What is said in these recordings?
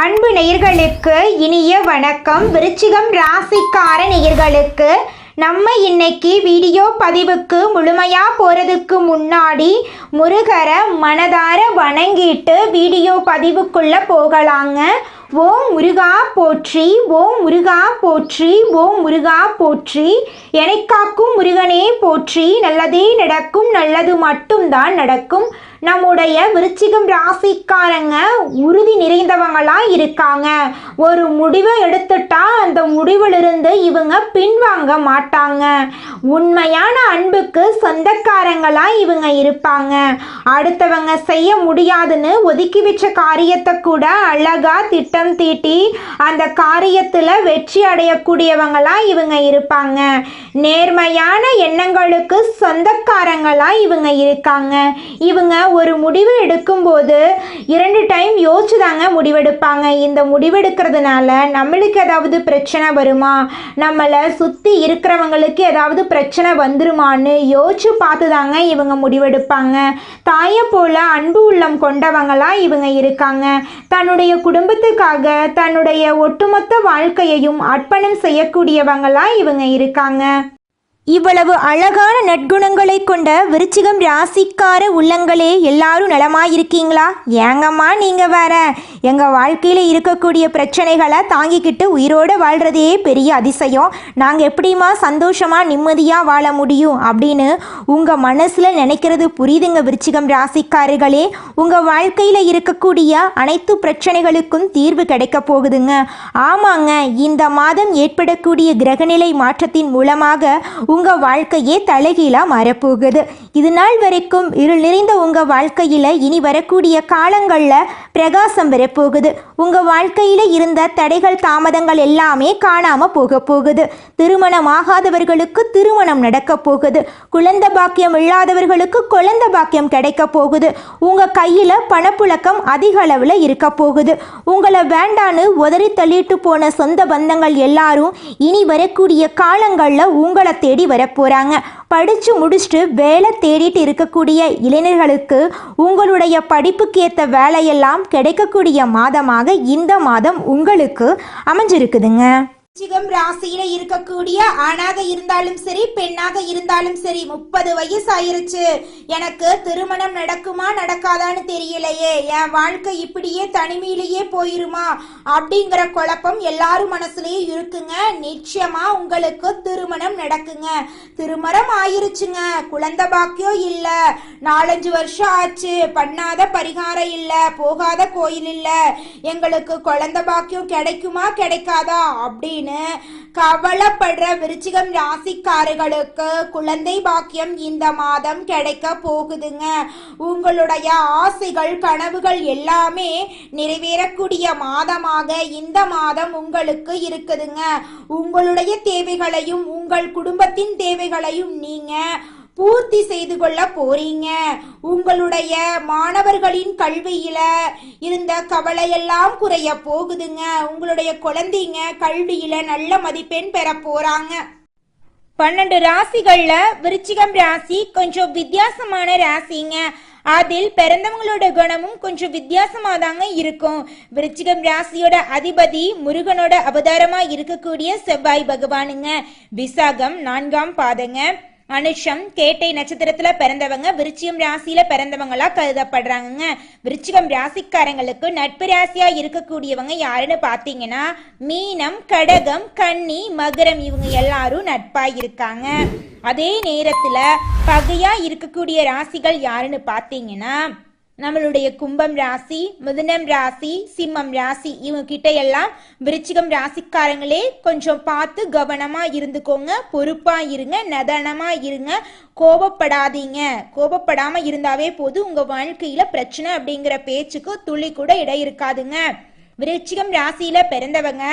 அன்பு நேயர்களுக்கு இனிய வணக்கம். விருச்சிகம் ராசிக்கார நேயர்களுக்கு நம்ம இன்னைக்கு வீடியோ பதிவுக்கு முழுமையா போறதுக்கு முன்னாடி முருகரை மனதார வணங்கிட்டு வீடியோ பதிவுக்குள்ள போகலாங்க. ஓம் முருகா போற்றி, ஓம் முருகா போற்றி, ஓம் முருகா போற்றி. என்னை காக்கும் முருகனே போற்றி. நல்லதே நடக்கும், நல்லது மட்டும்தான் நடக்கும். நம்முடைய விருச்சிகம் ராசிக்காரங்க உறுதி நிறைந்தவங்களா இருக்காங்க. ஒரு முடிவை எடுத்துட்டா அந்த முடிவிலிருந்து இவங்க பின்வாங்க மாட்டாங்க. உண்மையான அன்புக்கு சொந்தக்காரங்களா இவங்க இருப்பாங்க. அடுத்தவங்க செய்ய முடியாதுன்னு ஒதுக்கி வச்ச காரியத்தை கூட அழகா திட்டம் தீட்டி அந்த காரியத்துல வெற்றி அடையக்கூடியவங்களா இவங்க இருப்பாங்க. நேர்மையான எண்ணங்களுக்கு சொந்தக்காரங்களா இவங்க இருக்காங்க. இவங்க ஒரு முடிவு எடுக்கும்போது 2 டைம் யோசிச்சுதாங்க முடிவெடுப்பாங்க. இந்த முடிவெடுக்கிறதுனால நம்மளுக்கு ஏதாவது பிரச்சனை வருமா, நம்மளை சுற்றி இருக்கிறவங்களுக்கு ஏதாவது பிரச்சனை வந்துருமான்னு யோசிச்சு பார்த்து தாங்க இவங்க முடிவெடுப்பாங்க. தாயை போல அன்பு உள்ளம் கொண்டவங்களா இவங்க இருக்காங்க. தன்னுடைய குடும்பத்துக்காக தன்னுடைய ஒட்டுமொத்த வாழ்க்கையையும் அர்ப்பணம் செய்யக்கூடியவங்களா இவங்க இருக்காங்க. இவ்வளவு அழகான நற்குணங்களை கொண்ட விருச்சிகம் ராசிக்கார உள்ளங்களே எல்லாரும் நலமாயிருக்கீங்களா? ஏங்கம்மா நீங்கள் வேற, எங்கள் வாழ்க்கையில் இருக்கக்கூடிய பிரச்சனைகளை தாங்கிக்கிட்டு உயிரோடு வாழ்கிறதே பெரிய அதிசயம். நாங்கள் எப்படிமா சந்தோஷமாக நிம்மதியாக வாழ முடியும் அப்படின்னு உங்கள் மனசில் நினைக்கிறது புரியுதுங்க விருச்சிகம் ராசிக்காரர்களே. உங்கள் வாழ்க்கையில் இருக்கக்கூடிய அனைத்து பிரச்சனைகளுக்கும் தீர்வு கிடைக்க போகுதுங்க. ஆமாங்க, இந்த மாதம் ஏற்படக்கூடிய கிரகநிலை மாற்றத்தின் மூலமாக உங்கள் வாழ்க்கையே தலைகீழாக மாறப்போகுது. இது நாள் வரைக்கும் இருள் நிறைந்த உங்கள் வாழ்க்கையில் இனி வரக்கூடிய காலங்களில் பிரகாசம் வரப்போகுது. உங்கள் வாழ்க்கையில் இருந்த தடைகள் தாமதங்கள் எல்லாமே காணாமல் போக போகுது. திருமணம் ஆகாதவர்களுக்கு திருமணம் நடக்க போகுது. குழந்தை பாக்கியம் இல்லாதவர்களுக்கு குழந்தை பாக்கியம் கிடைக்க போகுது. உங்கள் கையில் பணப்புழக்கம் அதிக அளவில் இருக்க போகுது. உங்களை வேண்டான்னு உதறி தள்ளிட்டு போன சொந்த பந்தங்கள் எல்லாரும் இனி வரக்கூடிய காலங்களில் உங்களை தேடி வரப்போகிறாங்க. படித்து முடிச்சுட்டு வேலை தேடிட்டு இருக்கக்கூடிய இளைஞர்களுக்கு உங்களுடைய படிப்புக்கு ஏற்ற வேலையெல்லாம் கிடைக்கக்கூடிய மாதமாக இந்த மாதம் உங்களுக்கு அமைஞ்சிருக்குதுங்க. விருச்சிகம் ராசியில இருக்கக்கூடிய ஆணாக இருந்தாலும் சரி பெண்ணாக இருந்தாலும் சரி 30 வயசு ஆயிருச்சு, எனக்கு திருமணம் நடக்குமா நடக்காதான்னு தெரியலையே, என் வாழ்க்கை இப்படியே தனிமையிலேயே போயிருமா அப்படிங்கிற குழப்பம் எல்லாரும் மனசுலயே இருக்குங்க. நிச்சயமா உங்களுக்கு திருமணம் நடக்குங்க. திருமணம் ஆயிருச்சுங்க, குழந்தை பாக்கியம் இல்ல, 4-5 வருஷம் ஆச்சு, பண்ணாத பரிகாரம் இல்ல, போகாத கோயில் இல்ல, எங்களுக்கு குழந்தை பாக்கியம் கிடைக்குமா கிடைக்காதா அப்படின்னு கவலைப்படுற விருச்சிகம் ராசிக்காரர்களுக்கு குழந்தை பாக்கியம் இந்த மாதம் கிடைக்க போகுதுங்க. உங்களுடைய ஆசைகள் கனவுகள் எல்லாமே நிறைவேறக்கூடிய மாதமாக இந்த மாதம் உங்களுக்கு இருக்குதுங்க. உங்களுடைய தேவைகளையும் உங்கள் குடும்பத்தின் தேவைகளையும் நீங்க பூர்த்தி செய்து கொள்ள போறீங்க. உங்களுடைய மாணவர்களின் கல்வியில இருந்த கவலையெல்லாம் குறைய போகுதுங்க. உங்களுடைய குழந்தைங்க கல்வியில நல்ல மதிப்பெண் பெற போறாங்க. 12 ராசிகள்ல விருச்சிகம் ராசி கொஞ்சம் வித்தியாசமான ராசிங்க. அதில் பிறந்தவங்களோட குணமும் கொஞ்சம் வித்தியாசமா தாங்க இருக்கும். விருச்சிகம் ராசியோட அதிபதி முருகனோட அவதாரமா இருக்கக்கூடிய செவ்வாய் பகவானுங்க. விசாகம் 4ஆம் பாதங்க. அனுஷம் கேட்டை நட்சத்திரத்துல பிறந்தவங்க விருச்சிகம் ராசியில பிறந்தவங்களா கருதப்படுறாங்க. விருச்சிகம் ராசிக்காரங்களுக்கு நட்பு ராசியா இருக்கக்கூடியவங்க யாருன்னு பாத்தீங்கன்னா மீனம், கடகம், கன்னி, மகரம், இவங்க எல்லாரும் நட்பா இருக்காங்க. அதே நேரத்துல பகையா இருக்கக்கூடிய ராசிகள் யாருன்னு பாத்தீங்கன்னா நம்மளுடைய கும்பம் ராசி, மிதுனம் ராசி, சிம்மம் ராசி, இவங்க கிட்ட எல்லாம் விருச்சிகம் ராசிக்காரங்களே கொஞ்சம் பார்த்து கவனமா இருந்துக்கோங்க. பொறுப்பா இருங்க, நிதானமா இருங்க, கோபப்படாதீங்க. கோபப்படாம இருந்தாவே போது உங்க வாழ்க்கையில பிரச்சனை அப்படிங்கிற பேச்சுக்கு துளி கூட இடம் இருக்காதுங்க. விருச்சிகம் ராசியில பிறந்தவங்க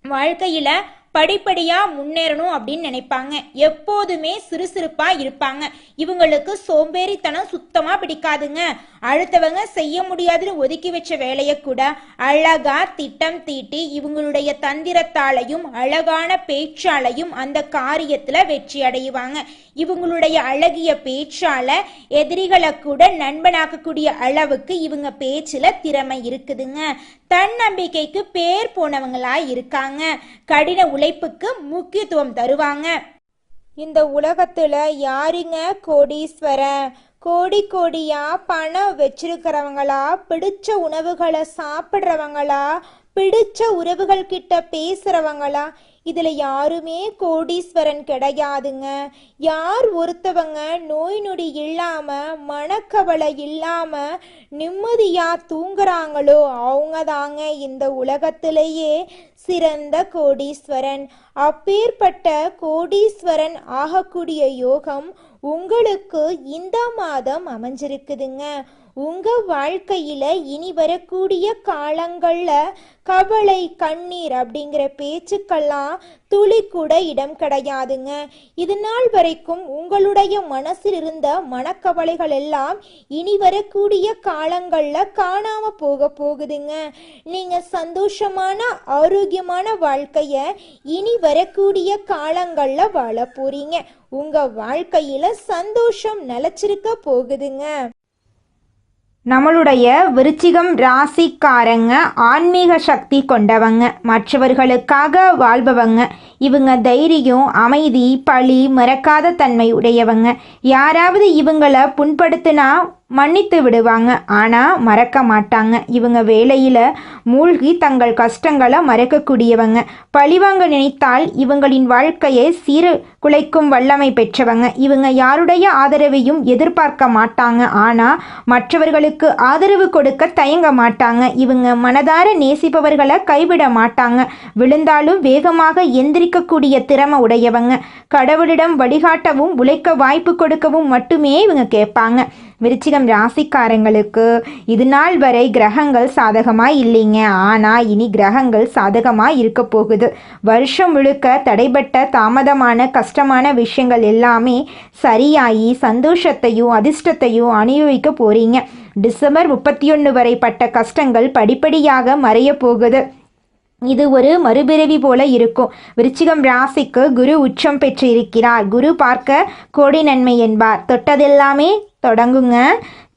வாழ்க்கையில படிப்படியாக முன்னேறணும் அப்படின்னு நினைப்பாங்க. எப்போதுமே சுறுசுறுப்பாக இருப்பாங்க. இவங்களுக்கு சோம்பேறித்தனம் சுத்தமாக பிடிக்காதுங்க. அடுத்தவங்க செய்ய முடியாதுன்னு ஒதுக்கி வச்ச வேலையை கூட அழகா திட்டம் தீட்டி இவங்களுடைய தந்திரத்தாலையும் அழகான பேச்சாலையும் அந்த காரியத்துல வெற்றி அடைவாங்க. இவங்களுடைய அழகிய பேச்சால எதிரிகளை கூட நண்பனாக்கக்கூடிய அளவுக்கு இவங்க பேச்சுல திறமை இருக்குதுங்க. தன்னம்பிக்கைக்கு பேர் போனவங்களா இருக்காங்க. கடின உழைப்புக்கு முக்கியத்துவம் தருவாங்க. இந்த உலகத்துல யாருங்க கோடீஸ்வரன்? கோடி கோடியா பணம் வச்சிருக்கிறவங்களா, பிடிச்ச உணவுகளை சாப்பிட்றவங்களா, பிடிச்ச உறவுகள் கிட்ட பேசுறவங்களா? இதுல யாருமே கோடீஸ்வரன் கிடையாதுங்க. யார் ஒருத்தவங்க நோய் நொடி இல்லாம மனக்கவலை இல்லாம நிம்மதியா தூங்குறாங்களோ அவங்க தாங்க இந்த உலகத்திலேயே சிறந்த கோடீஸ்வரன். அப்பேற்பட்ட கோடீஸ்வரன் ஆகக்கூடிய யோகம் உங்களுக்கு இந்த மாதம் அமைஞ்சிருக்குதுங்க. உங்க வாழ்க்கையில இனி வரக்கூடிய காலங்கள்ல கவலை கண்ணீர் அப்படிங்கிற பேச்சுக்கெல்லாம் துளி கூட இடம் கிடையாதுங்க. இது நாள் வரைக்கும் உங்களுடைய மனசில் இருந்த மனக்கவலைகள் எல்லாம் இனி வரக்கூடிய காலங்கள்ல காணாம போகுதுங்க. நீங்க சந்தோஷமான ஆரோக்கியமான வாழ்க்கைய இனி வரக்கூடிய காலங்கள்ல வாழ போறீங்க. உங்க வாழ்க்கையில சந்தோஷம் நிலைச்சிருக்க போகுதுங்க. நம்மளுடைய விருச்சிகம் ராசிக்காரங்க ஆன்மீக சக்தி கொண்டவங்க, மற்றவர்களுக்காக வாழ்பவங்க. இவங்க தைரியம், அமைதி, பழி மறக்காத தன்மை உடையவங்க. யாராவது இவங்களை புண்படுத்தினா மன்னித்து விடுவாங்க, ஆனால் மறக்க மாட்டாங்க. இவங்க வேலையில் மூழ்கி தங்கள் கஷ்டங்களை மறக்கக்கூடியவங்க. பழிவாங்க நினைத்தால் இவங்களின் வாழ்க்கையை குலைக்கும் வல்லமை பெற்றவங்க. இவங்க யாருடைய ஆதரவையும் எதிர்பார்க்க மாட்டாங்க, ஆனால் மற்றவர்களுக்கு ஆதரவு கொடுக்க தயங்க மாட்டாங்க. இவங்க மனதார நேசிப்பவர்களை கைவிட மாட்டாங்க. விழுந்தாலும் வேகமாக எந்திரிக்கக்கூடிய திறமை உடையவங்க. கடவுளிடம் வழிகாட்டவும் உழைக்க வாய்ப்பு கொடுக்கவும் மட்டுமே இவங்க கேட்பாங்க. விருச்சிகம் ராசிக்காரங்களுக்கு இது நாள் வரை கிரகங்கள் சாதகமாக இல்லைங்க, ஆனால் இனி கிரகங்கள் சாதகமாக இருக்க போகுது. வருஷம் முழுக்க தடைபட்ட தாமதமான கஷ்டமான விஷயங்கள் எல்லாமே சரியாகி சந்தோஷத்தையும் அதிர்ஷ்டத்தையும் அனுபவிக்க போறீங்க. டிசம்பர் 31 வரை பட்ட கஷ்டங்கள் படிப்படியாக மறைய போகுது. இது ஒரு மறுபிறவி போல இருக்கும். விருச்சிகம் ராசிக்கு குரு உச்சம் பெற்று இருக்கிறார். குரு பார்க்க கோடி நன்மை என்பார். தொட்டதெல்லாமே தொடங்குங்க.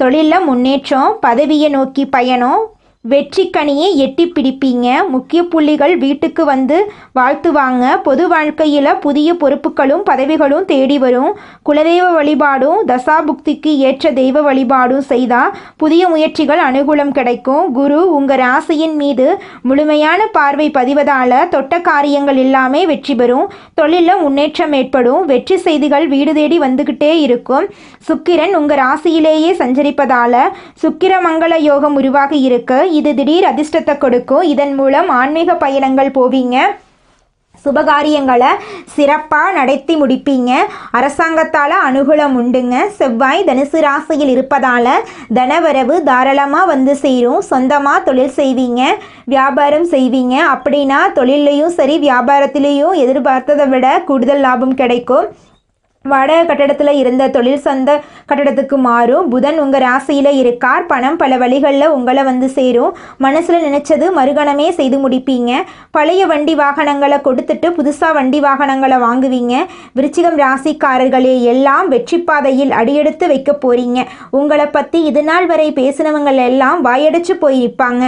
தொழிலில் முன்னேற்றம், பதவியை நோக்கி பயணம், வெற்றி கனியை எட்டி பிடிப்பீங்க. முக்கிய புள்ளிகள் வீட்டுக்கு வந்து வாழ்த்துவாங்க. பொது வாழ்க்கையில் புதிய பொறுப்புகளும் பதவிகளும் தேடி வரும். குலதெய்வ வழிபாடும் தசாபுக்திக்கு ஏற்ற தெய்வ வழிபாடும் செய்தால் புதிய முயற்சிகள் அனுகூலம் கிடைக்கும். குரு உங்கள் ராசியின் மீது முழுமையான பார்வை பதிவதால் தொட்ட காரியங்கள் எல்லாமே வெற்றி பெறும். தொழிலில் முன்னேற்றம் ஏற்படும். வெற்றி செய்திகள் வீடு தேடி வந்துக்கிட்டே இருக்கும். சுக்கிரன் உங்கள் ராசியிலேயே சஞ்சரிப்பதால் சுக்கிர மங்கள யோகம் உருவாகி இருக்கு. இது திடீர் அதிர்ஷ்டத்தை கொடுக்கும். இதன் மூலம் ஆன்மீக பயணங்கள் போவீங்க. சுபகாரியங்களை சிறப்பாக நடத்தி முடிப்பீங்க. அரசாங்கத்தால் அனுகூலம் உண்டுங்க. செவ்வாய் தனுசு ராசியில் இருப்பதால் தனவரவு தாராளமாக வந்து சேரும். சொந்தமாக தொழில் செய்வீங்க, வியாபாரம் செய்வீங்க. அப்படின்னா தொழிலையும் சரி வியாபாரத்திலையும் எதிர்பார்த்ததை விட கூடுதல் லாபம் கிடைக்கும். வாடகை கட்டடத்தில் இருந்த தொழில் சொந்த கட்டடத்துக்கு மாறும். புதன் உங்கள் ராசியில் இருக்கார். பணம் பல வழிகளில் உங்களை வந்து சேரும். மனசில் நினைச்சது மறுகணமே செய்து முடிப்பீங்க. பழைய வண்டி வாகனங்களை கொடுத்துட்டு புதுசாக வண்டி வாகனங்களை வாங்குவீங்க. விருச்சிகம் ராசிக்காரர்களே எல்லாம் வெற்றி பாதையில் அடியெடுத்து வைக்க போறீங்க. உங்களை பற்றி இது நாள் வரை பேசினவங்க எல்லாம் வாயடைச்சு போய் நிற்பாங்க.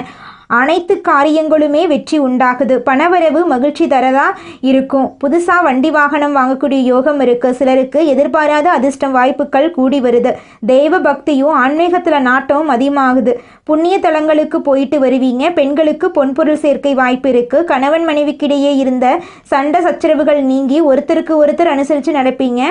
அனைத்து காரியங்களுமே வெற்றி உண்டாகுது. பணவரவு மகிழ்ச்சி தரதா இருக்கும். புதுசாக வண்டி வாகனம் வாங்கக்கூடிய யோகம் இருக்குது. சிலருக்கு எதிர்பாராத அதிர்ஷ்டம் வாய்ப்புகள் கூடி வருது. தெய்வ பக்தியும் ஆன்மீகத்தில் நாட்டமும் அதிகமாகுது. புண்ணிய தலங்களுக்கு போயிட்டு வருவீங்க. பெண்களுக்கு பொன்பொருள் சேர்க்கை வாய்ப்பு இருக்குது. கணவன் மனைவிக்கிடையே இருந்த சண்டை சச்சரவுகள் நீங்கி ஒருத்தருக்கு ஒருத்தர் அனுசரித்து நடப்பீங்க.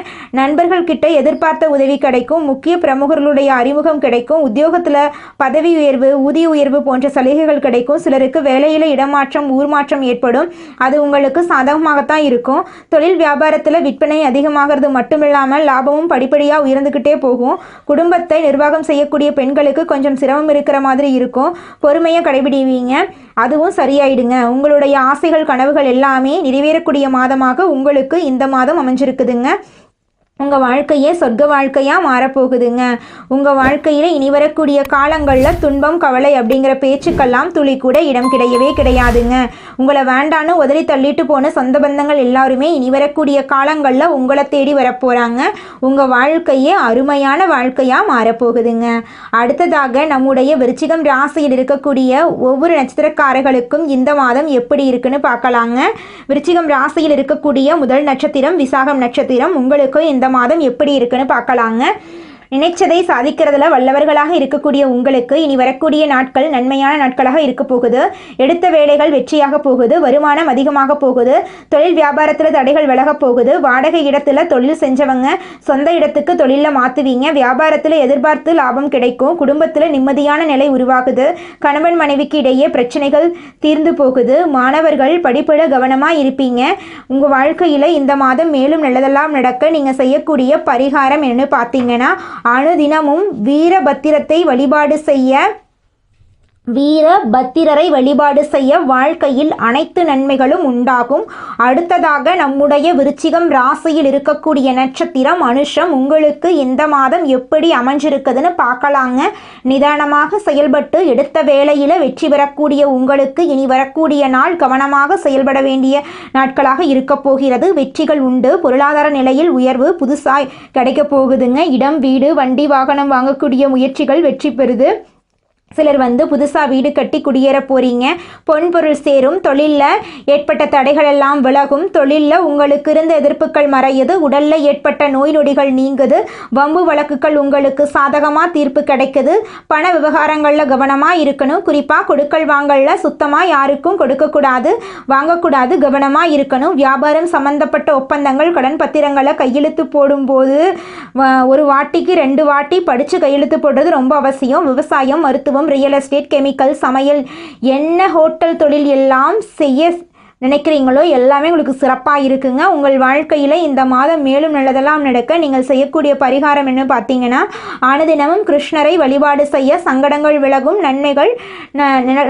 நண்பர்கள் கிட்ட எதிர்பார்த்த உதவி கிடைக்கும். முக்கிய பிரமுகர்களுடைய அறிமுகம் கிடைக்கும். உத்தியோகத்தில் பதவி உயர்வு, ஊதிய உயர்வு போன்ற சலுகைகள் கிடைக்கும். சிலருக்கு வேலையில் இடமாற்றம், ஊர் மாற்றம் ஏற்படும். அது உங்களுக்கு சாதகமாகத்தான் இருக்கும். தொழில் வியாபாரத்தில் விற்பனை அதிகமாகிறது மட்டுமில்லாமல் லாபமும் படிப்படியாக உயர்ந்துக்கிட்டே போகும். குடும்பத்தை நிர்வாகம் செய்யக்கூடிய பெண்களுக்கு கொஞ்சம் சிரமம் இருக்கிற மாதிரி இருக்கும். பொறுமையை கடைபிடிவீங்க, அதுவும் சரியாயிடுங்க. உங்களுடைய ஆசைகள் கனவுகள் எல்லாமே நிறைவேறக்கூடிய மாதமாக உங்களுக்கு இந்த மாதம் அமைஞ்சிருக்குதுங்க. உங்கள் வாழ்க்கையே சொர்க்க வாழ்க்கையாக மாறப்போகுதுங்க. உங்கள் வாழ்க்கையில் இனி வரக்கூடிய காலங்களில் துன்பம் கவலை அப்படிங்கிற பேச்சுக்கெல்லாம் துளி கூட இடம் கிடையாதுங்க. உங்களை வேண்டான்னு உதறி தள்ளிட்டு போன சொந்த பந்தங்கள் எல்லாருமே இனி வரக்கூடிய காலங்களில் உங்களை தேடி வரப்போகிறாங்க. உங்கள் வாழ்க்கையே அருமையான வாழ்க்கையாக மாறப்போகுதுங்க. அடுத்ததாக நம்முடைய விருச்சிகம் ராசியில் இருக்கக்கூடிய ஒவ்வொரு நட்சத்திரக்காரர்களுக்கும் இந்த மாதம் எப்படி இருக்குன்னு பார்க்கலாங்க. விருச்சிகம் ராசியில் இருக்கக்கூடிய முதல் நட்சத்திரம் விசாகம் நட்சத்திரம். உங்களுக்கு இந்த மாதம் எப்படி இருக்குன்னு பார்க்கலாங்க. நினைச்சதை சாதிக்கிறதுல வல்லவர்களாக இருக்கக்கூடிய உங்களுக்கு இனி வரக்கூடிய நாட்கள் நன்மையான நாட்களாக இருக்க போகுது. எடுத்த வேலைகள் வெற்றியாக போகுது. வருமானம் அதிகமாக போகுது. தொழில் வியாபாரத்தில் தடைகள் விலக போகுது. வாடகை இடத்துல தொழில் செஞ்சவங்க சொந்த இடத்துக்கு தொழிலில் மாற்றுவீங்க. வியாபாரத்தில் எதிர்பார்த்து லாபம் கிடைக்கும். குடும்பத்தில் நிம்மதியான நிலை உருவாகுது. கணவன் மனைவிக்கு இடையே பிரச்சனைகள் தீர்ந்து போகுது. மாணவர்கள் படிப்பில் கவனமாக இருப்பீங்க. உங்கள் வாழ்க்கையில் இந்த மாதம் மேலும் நல்லதெல்லாம் நடக்க நீங்கள் செய்யக்கூடிய பரிகாரம் என்னன்னு பார்த்தீங்கன்னா, அனுதினமும் வீரபத்திரரை வழிபாடு செய்ய வாழ்க்கையில் அனைத்து நன்மைகளும் உண்டாகும். அடுத்ததாக நம்முடைய விருச்சிகம் ராசியில் இருக்கக்கூடிய நட்சத்திரம் அனுஷம். உங்களுக்கு இந்த மாதம் எப்படி அமைஞ்சிருக்குதுன்னு பார்க்கலாங்க. நிதானமாக செயல்பட்டு எடுத்த வேளையில் வெற்றி பெறக்கூடிய உங்களுக்கு இனி வரக்கூடிய நாள் கவனமாக செயல்பட வேண்டிய நாட்களாக இருக்க போகிறது. வெற்றிகள் உண்டு. பொருளாதார நிலையில் உயர்வு புதுசாய் கிடைக்க போகுதுங்க. இடம் வீடு வண்டி வாகனம் வாங்கக்கூடிய முயற்சிகள் வெற்றி பெறுது. சிலர் புதுசாக வீடு கட்டி குடியேற போகிறீங்க. பொன்பொருள் சேரும். தொழிலில் ஏற்பட்ட தடைகள் எல்லாம் விலகும். தொழிலில் உங்களுக்கு இருந்த எதிர்ப்புகள் மறையுது. உடலில் ஏற்பட்ட நோய் நொடிகள் நீங்குது. வம்பு வழக்குகள் உங்களுக்கு சாதகமாக தீர்ப்பு கிடைக்குது. பண விவகாரங்களில் கவனமாக இருக்கணும். குறிப்பாக கொடுக்கல் வாங்கலில் சுத்தமாக யாருக்கும் கொடுக்கக்கூடாது, வாங்கக்கூடாது, கவனமாக இருக்கணும். வியாபாரம் சம்பந்தப்பட்ட ஒப்பந்தங்கள் கடன் பத்திரங்களை கையெழுத்து போடும்போது ஒரு வாட்டிக்கு 2 வாட்டி படித்து கையெழுத்து போடுறது ரொம்ப அவசியம். விவசாயம், மருத்துவம், ரியல் எஸ்டேட், கெமிக்கல், சமையல், என்ன ஹோட்டல் தொழில் எல்லாம் செய்ய நினைக்கிறீங்களோ எல்லாமே உங்களுக்கு சிறப்பாக இருக்குங்க. உங்கள் வாழ்க்கையில் இந்த மாதம் மேலும் நல்லதெல்லாம் நடக்க நீங்கள் செய்யக்கூடிய பரிகாரம் என்ன பார்த்தீங்கன்னா, அனுதினமும் கிருஷ்ணரை வழிபாடு செய்ய சங்கடங்கள் விலகும், நன்மைகள்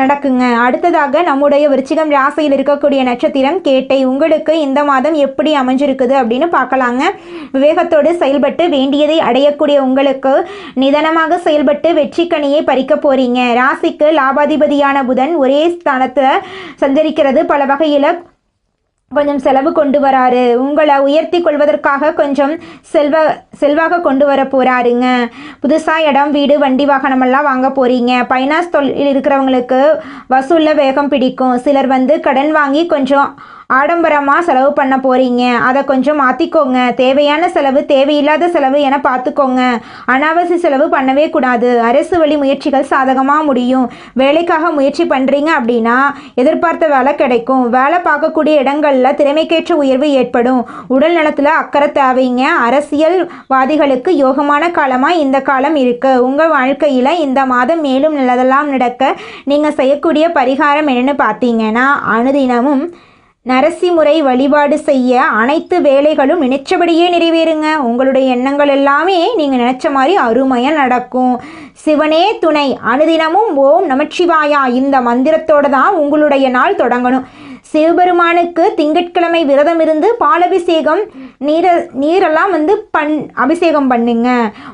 நடக்குங்க. அடுத்ததாக நம்முடைய விருச்சிகம் ராசியில் இருக்கக்கூடிய நட்சத்திரம் கேட்டை. உங்களுக்கு இந்த மாதம் எப்படி அமைஞ்சிருக்குது அப்படின்னு பார்க்கலாங்க. விவேகத்தோடு செயல்பட்டு வேண்டியதை அடையக்கூடிய உங்களுக்கு நிதானமாக செயல்பட்டு வெற்றி கனியை பறிக்க போறீங்க. ராசிக்கு லாபாதிபதியான புதன் ஒரே ஸ்தானத்தில் சஞ்சரிக்கிறது. பல வகையில் கொஞ்சம் செலவு கொண்டு வராரு. உங்களை உயர்த்தி கொள்வதற்காக கொஞ்சம் செல்வாக கொண்டு வர போறாருங்க. புதுசாக இடம் வீடு வண்டி வாகனமெல்லாம் வாங்க போறீங்க. ஃபைனான்ஸ் தொழில் இருக்கிறவங்களுக்கு வசூலில் வேகம் பிடிக்கும். சிலர் கடன் வாங்கி கொஞ்சம் ஆடம்பரமாக செலவு பண்ண போகிறீங்க. அதை கொஞ்சம் மாற்றிக்கோங்க. தேவையான செலவு தேவையில்லாத செலவு என பார்த்துக்கோங்க. அனாவசிய செலவு பண்ணவே கூடாது. அரசு வழி முயற்சிகள் சாதகமாக முடியும். வேலைக்காக முயற்சி பண்ணுறீங்க அப்படின்னா எதிர்பார்த்த வேலை கிடைக்கும். வேலை பார்க்கக்கூடிய இடங்களில் திறமைக்கேற்ற உயர்வு ஏற்படும். உடல் நலத்தில் அக்கறை தேவைங்க. அரசியல்வாதிகளுக்கு யோகமான காலமாக இந்த காலம் இருக்குது. உங்கள் வாழ்க்கையில் இந்த மாதம் மேலும் நல்லதெல்லாம் நடக்க நீங்கள் செய்யக்கூடிய பரிகாரம் என்னென்னு பார்த்தீங்கன்னா, அனுதினமும் நரசிம்முறை வழிபாடு செய்ய அனைத்து வேலைகளும் நினைச்சபடியே நிறைவேறுங்க. உங்களுடைய எண்ணங்கள் எல்லாமே நீங்கள் நினைச்ச மாதிரி அருமையாக நடக்கும். சிவனே துணை. அனுதினமும் ஓம் நமச்சிவாயா இந்த மந்திரத்தோடு தான் உங்களுடைய நாள் தொடங்கணும். சிவபெருமானுக்கு திங்கட்கிழமை விரதம் இருந்து பாலபிஷேகம் நீரெல்லாம் அபிஷேகம் பண்ணுங்க.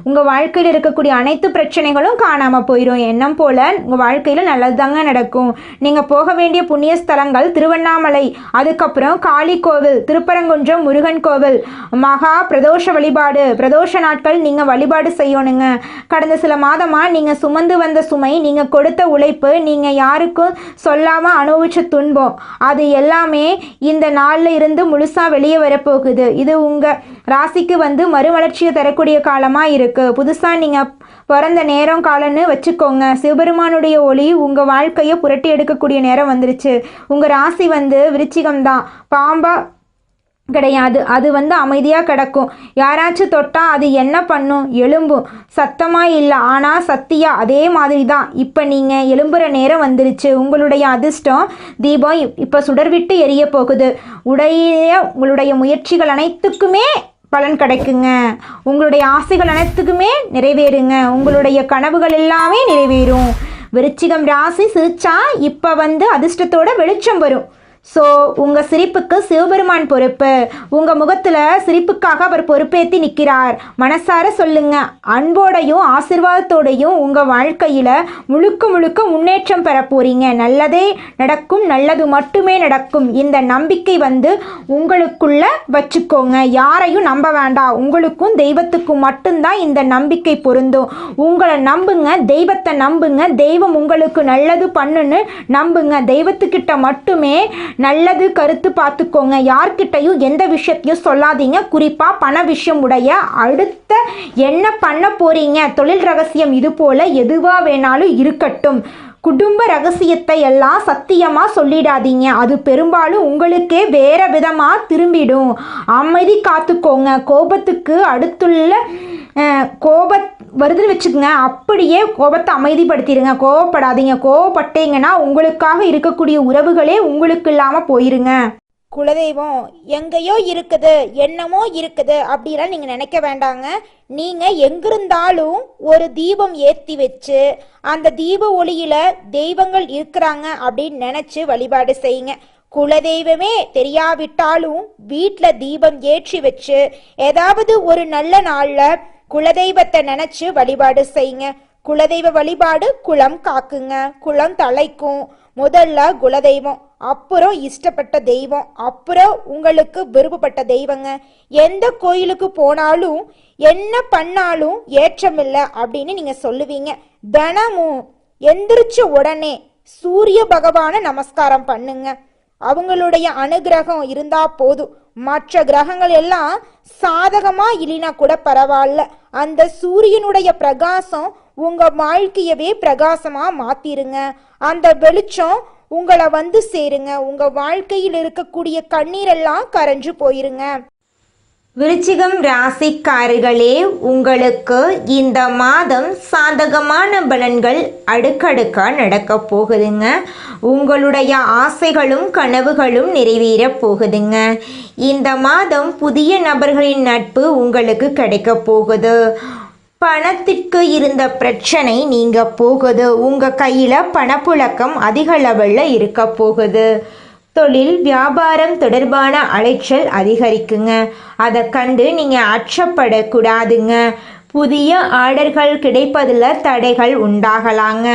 உங்கள் வாழ்க்கையில் இருக்கக்கூடிய அனைத்து பிரச்சனைகளும் காணாமல் போயிடும். எண்ணம் போல் உங்கள் வாழ்க்கையில் நல்லதுதாங்க நடக்கும். நீங்கள் போக வேண்டிய புண்ணிய ஸ்தலங்கள் திருவண்ணாமலை, அதுக்கப்புறம் காளி கோவில், திருப்பரங்குன்றம் முருகன் கோவில், மகா பிரதோஷ வழிபாடு, பிரதோஷ நாட்கள் நீங்கள் வழிபாடு செய்யணுங்க. கடந்த சில மாதமாக நீங்கள் சுமந்து வந்த சுமை, நீங்கள் கொடுத்த உழைப்பு, நீங்கள் யாருக்கும் சொல்லாமல் அனுபவிச்ச துன்பம், அது எல்லாமே இந்த நாளில் இருந்து முழுசாக வெளியே வரப்போகுது. இது உங்கள் ராசிக்கு மறுமலர்ச்சியை தரக்கூடிய காலமாக இருக்குது. புதுசாக நீங்கள் பிறந்த நேரம் காலன்னு வச்சுக்கோங்க. சிவபெருமானுடைய ஒளி உங்கள் வாழ்க்கையை புரட்டி எடுக்கக்கூடிய நேரம் வந்துருச்சு. உங்கள் ராசி விருச்சிகம்தான். பாம்பா கிடையாது. அது அமைதியாக கிடக்கும். யாராச்சும் தொட்டால் அது என்ன பண்ணும்? எலும்பும். சத்தமாக இல்லை, ஆனால் சத்தியா அதே மாதிரி தான். இப்போ நீங்கள் எலும்புற நேரம் வந்துருச்சு. உங்களுடைய அதிர்ஷ்டம் தீபம் இப்போ சுடர்விட்டு எரிய போகுது. உங்களுடைய முயற்சிகள் அனைத்துக்குமே பலன் கிடைக்குங்க. உங்களுடைய ஆசைகள் அனைத்துக்குமே நிறைவேறுங்க. உங்களுடைய கனவுகள் எல்லாமே நிறைவேறும். விருச்சிகம் ராசி சிரிச்சா இப்போ அதிர்ஷ்டத்தோட வெளிச்சம் வரும். ஸோ உங்கள் சிரிப்புக்கு சிவபெருமான் பொறுப்பு. உங்கள் முகத்தில் சிரிப்புக்காக அவர் பொறுப்பேற்றி நிற்கிறார். மனசார சொல்லுங்க. அன்போடையும் ஆசீர்வாதத்தோடையும் உங்கள் வாழ்க்கையில் முழுக்க முழுக்க முன்னேற்றம் பெற போகிறீங்க. நல்லதே நடக்கும், நல்லது மட்டுமே நடக்கும். இந்த நம்பிக்கை உங்களுக்குள்ள வச்சுக்கோங்க. யாரையும் நம்ப வேண்டாம். உங்களுக்கும் தெய்வத்துக்கும் மட்டும்தான் இந்த நம்பிக்கை பொருந்தும். உங்களை நம்புங்க, தெய்வத்தை நம்புங்க. தெய்வம் உங்களுக்கு நல்லது பண்ணுன்னு நம்புங்க. தெய்வத்துக்கிட்ட மட்டுமே நல்லது கருத்து பார்த்துக்கோங்க. யார்கிட்டையும் எந்த விஷயத்தையும் சொல்லாதீங்க. குறிப்பாக பண விஷயம் உடைய அடுத்த என்ன பண்ண போறீங்க, தொழில் ரகசியம், இது போல எதுவாக வேணாலும் இருக்கட்டும். குடும்ப ரகசியத்தை எல்லாம் சத்தியமாக சொல்லிடாதீங்க. அது பெரும்பாலும் உங்களுக்கே வேற விதமாக திரும்பிடும். அமைதி காத்துக்கோங்க. கோபத்துக்கு அடுத்துள்ள வருதுன்னு வச்சுக்கோங்க, அப்படியே கோபத்தை அமைதிப்படுத்திடுங்க. கோவப்படாதீங்க. கோவப்பட்டீங்கன்னா உங்களுக்காக இருக்கக்கூடிய உறவுகளே உங்களுக்கு இல்லாமல் போயிருங்க. குலதெய்வம் எங்கேயோ இருக்குது, என்னமோ இருக்குது அப்படிலாம் நீங்கள் நினைக்க வேண்டாங்க. நீங்கள் எங்கிருந்தாலும் ஒரு தீபம் ஏற்றி வச்சு அந்த தீப ஒளியில் தெய்வங்கள் இருக்கிறாங்க அப்படின்னு நினச்சி வழிபாடு செய்யுங்க. குலதெய்வமே தெரியாவிட்டாலும் வீட்டில் தீபம் ஏற்றி வச்சு ஏதாவது ஒரு நல்ல நாளில் குலதெய்வத்தை நினைச்சு வழிபாடு செய்யுங்க. குலதெய்வ வழிபாடு குலம் காக்குங்க, குலம் தலைக்கும். முதல்ல குலதெய்வம், அப்புறம் இஷ்டப்பட்ட தெய்வம், அப்புறம் உங்களுக்கு விருப்பப்பட்ட தெய்வங்க. எந்த கோயிலுக்கு போனாலும் என்ன பண்ணாலும் ஏற்றமில்லை அப்படின்னு நீங்க சொல்லுவீங்க. தினமும் எந்திரிச்ச உடனே சூரிய பகவான நமஸ்காரம் பண்ணுங்க. அவங்களுடைய அனுகிரகம் இருந்தா போதும். மற்ற கிரகங்கள் எல்லாம் சாதகமா இல்லைனா கூட பரவாயில்ல. அந்த சூரியனுடைய பிரகாசம் உங்க வாழ்க்கையவே பிரகாசமா மாத்திருங்க. அந்த வெளிச்சம் உங்களை சேருங்க. உங்க வாழ்க்கையில் இருக்கக்கூடிய கண்ணீரெல்லாம் கரைஞ்சு போயிருங்க. விருச்சிகம் ராசிக்காரர்களே, உங்களுக்கு இந்த மாதம் சாதகமான பலன்கள் அடுக்கடுக்காக நடக்க போகுதுங்க. உங்களுடைய ஆசைகளும் கனவுகளும் நிறைவேற போகுதுங்க. இந்த மாதம் புதிய நபர்களின் நட்பு உங்களுக்கு கிடைக்க போகுது. பணத்திற்கு இருந்த பிரச்சனை நீங்க போகுது. உங்கள் கையில் பணப்புழக்கம் அதிக லெவலில் இருக்க போகுது. தொழில் வியாபாரம் தொடர்பான அலைச்சல் அதிகரிக்குங்க. அதை கண்டு நீங்கள் அச்சப்படக்கூடாதுங்க. புதிய ஆர்டர்கள் கிடைப்பதில் தடைகள் உண்டாகலாங்க.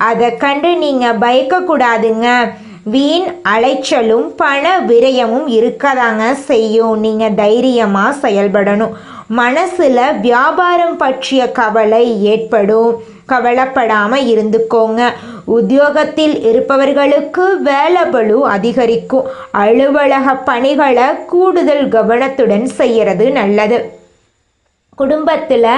அதை கண்டு நீங்கள் பயக்கக்கூடாதுங்க. வீண் அலைச்சலும் பண விரயமும் இருக்கதாங்க செய்யும். நீங்கள் தைரியமாக செயல்படணும். மனசில் வியாபாரம் பற்றிய கவலை ஏற்படும். கவலைப்படாமல் இருந்துக்கோங்க. உத்தியோகத்தில் இருப்பவர்களுக்கு வேலைபளு அதிகரிக்கும். அலுவலக பணிகளை கூடுதல் கவனத்துடன் செய்கிறது நல்லது. குடும்பத்தில்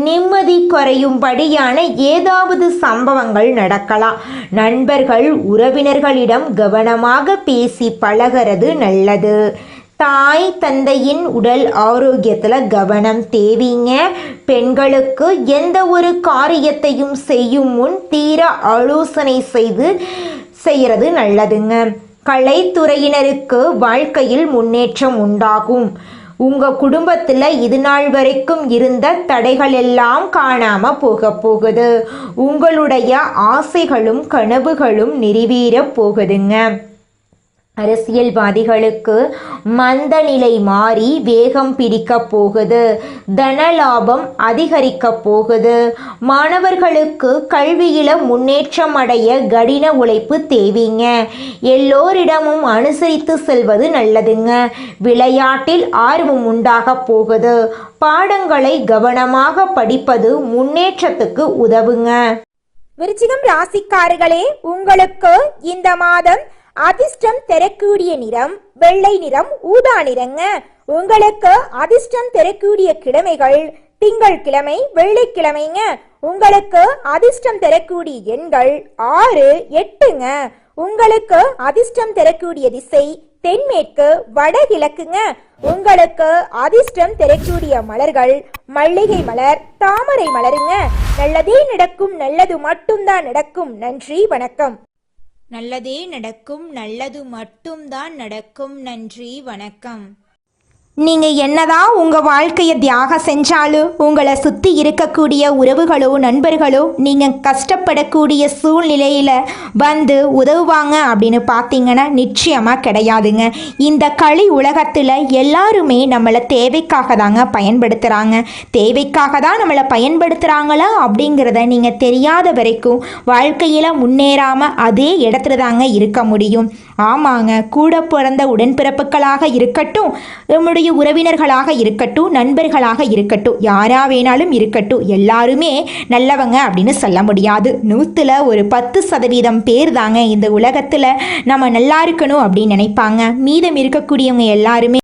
நிம்மதி குறையும்படியான ஏதாவது சம்பவங்கள் நடக்கலாம். நண்பர்கள் உறவினர்களிடம் கவனமாக பேசி பழகிறது நல்லது. தாய் தந்தையின் உடல் ஆரோக்கியத்தில் கவனம் தேவைங்க. பெண்களுக்கு எந்த ஒரு காரியத்தையும் செய்யும் முன் தீர ஆலோசனை செய்கிறது நல்லதுங்க. கலைத்துறையினருக்கு வாழ்க்கையில் முன்னேற்றம் உண்டாகும். உங்கள் குடும்பத்தில் இது நாள் வரைக்கும் இருந்த தடைகள் எல்லாம் காணாமல் போகுது. உங்களுடைய ஆசைகளும் கனவுகளும் நிறைவேற போகுதுங்க. அரசியல்வாதிகளுக்கு மந்த நிலை மாறி வேகம் பிடிக்க போகுது. தனலாபம் அதிகரிக்க போகுது. மாணவர்களுக்கு கல்வியில முன்னேற்றம் அடைய கடின உழைப்பு தேவைங்க. எல்லோரிடமும் அனுசரித்து செல்வது நல்லதுங்க. விளையாட்டில் ஆர்வம் உண்டாக போகுது. பாடங்களை கவனமாக படிப்பது முன்னேற்றத்துக்கு உதவுங்க. விருச்சிகம் ராசிக்காரர்களே, உங்களுக்கு இந்த மாதம் அதிர்ஷ்டம் தரக்கூடிய நிறம் வெள்ளை நிறம், ஊதா நிறங்க. உங்களுக்கு அதிர்ஷ்டம் தரக்கூடிய கிழமைகள் திங்கட்கிழமை, வெள்ளிக்கிழமைங்க. உங்களுக்கு அதிர்ஷ்டம் தரக்கூடிய எண்கள் 6, 8ங்க. உங்களுக்கு அதிர்ஷ்டம் தரக்கூடிய திசை தென்மேற்கு, வடகிழக்குங்க. உங்களுக்கு அதிர்ஷ்டம் தரக்கூடிய மலர்கள் மல்லிகை மலர், தாமரை மலருங்க. நல்லதே நடக்கும், நல்லது மட்டும்தான் நடக்கும். நன்றி, வணக்கம். நல்லதே நடக்கும், நல்லது மட்டும்தான் நடக்கும். நன்றி, வணக்கம். நீங்கள் என்னதான் உங்கள் வாழ்க்கையை தியாகம் செஞ்சாலும் உங்களை சுற்றி இருக்கக்கூடிய உறவுகளோ நண்பர்களோ நீங்கள் கஷ்டப்படக்கூடிய சூழ்நிலையில் வந்து உதவுவாங்க அப்படின்னு பார்த்தீங்கன்னா நிச்சயமாக கிடையாதுங்க. இந்த களி உலகத்தில் எல்லாருமே நம்மளை தேவைக்காக தாங்க பயன்படுத்துகிறாங்க. தேவைக்காக தான் நம்மளை பயன்படுத்துகிறாங்களா அப்படிங்கிறத நீங்கள் தெரியாத வரைக்கும் வாழ்க்கையில் முன்னேறாமல் அதே இடத்துல தாங்க இருக்க முடியும். ஆமாங்க, கூட பிறந்த உடன்பிறப்புகளாக இருக்கட்டும், நம்முடைய உறவினர்களாக இருக்கட்டும், நண்பர்களாக இருக்கட்டும், யாரா வேணாலும் இருக்கட்டும், எல்லாருமே நல்லவங்க அப்படின்னு சொல்ல முடியாது. 100ல் ஒரு 10% பேர் தாங்க இந்த உலகத்தில் நம்ம நல்லா இருக்கணும் அப்படின்னு நினைப்பாங்க. மீதம் இருக்கக்கூடியவங்க எல்லாருமே